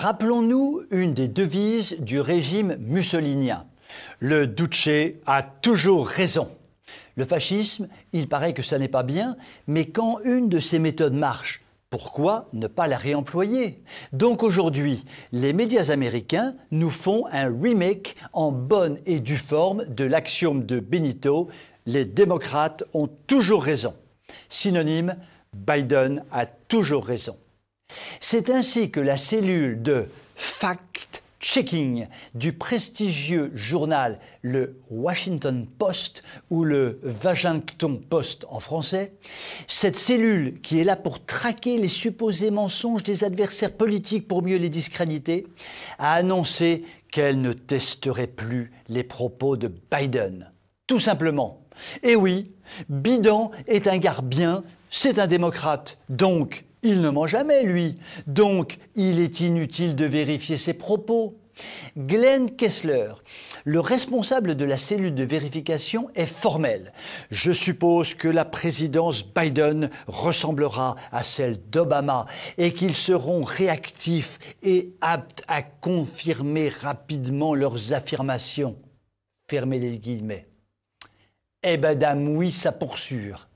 Rappelons-nous une des devises du régime mussolinien. Le Duce a toujours raison. Le fascisme, il paraît que ça n'est pas bien, mais quand une de ces méthodes marche, pourquoi ne pas la réemployer? Donc aujourd'hui, les médias américains nous font un remake en bonne et due forme de l'axiome de Benito « Les démocrates ont toujours raison ». Synonyme, Biden a toujours raison. C'est ainsi que la cellule de fact-checking du prestigieux journal le Washington Post ou le Washington Post en français, cette cellule qui est là pour traquer les supposés mensonges des adversaires politiques pour mieux les discréditer, a annoncé qu'elle ne testerait plus les propos de Biden. Tout simplement. Et oui, Biden est un gars bien, c'est un démocrate, donc il ne ment jamais, lui. Donc, il est inutile de vérifier ses propos. Glenn Kessler, le responsable de la cellule de vérification, est formel. Je suppose que la présidence Biden ressemblera à celle d'Obama et qu'ils seront réactifs et aptes à confirmer rapidement leurs affirmations. Fermez les guillemets. Eh ben dame, oui, ça pour sûr.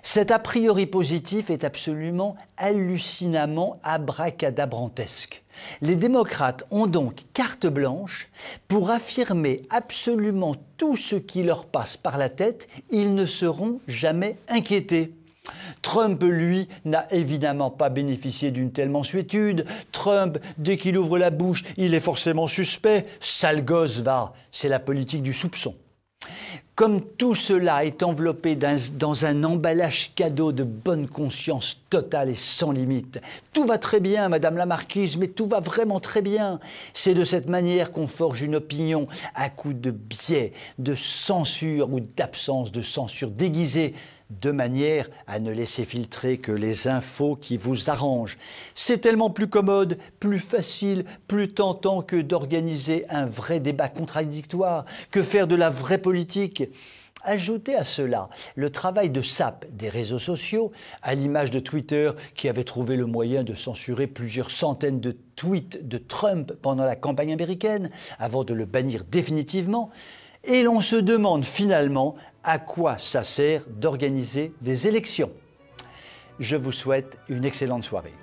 Cet a priori positif est absolument hallucinamment abracadabrantesque. Les démocrates ont donc carte blanche pour affirmer absolument tout ce qui leur passe par la tête, ils ne seront jamais inquiétés. Trump, lui, n'a évidemment pas bénéficié d'une telle mansuétude. Trump, dès qu'il ouvre la bouche, il est forcément suspect. Sale gosse, va, c'est la politique du soupçon. Comme tout cela est enveloppé dans un emballage cadeau de bonne conscience totale et sans limite. Tout va très bien, Madame la Marquise, mais tout va vraiment très bien. C'est de cette manière qu'on forge une opinion à coups de biais, de censure ou d'absence de censure déguisée, de manière à ne laisser filtrer que les infos qui vous arrangent. C'est tellement plus commode, plus facile, plus tentant que d'organiser un vrai débat contradictoire, que faire de la vraie politique. Ajoutez à cela le travail de sape des réseaux sociaux, à l'image de Twitter qui avait trouvé le moyen de censurer plusieurs centaines de tweets de Trump pendant la campagne américaine, avant de le bannir définitivement. Et l'on se demande finalement à quoi ça sert d'organiser des élections. Je vous souhaite une excellente soirée.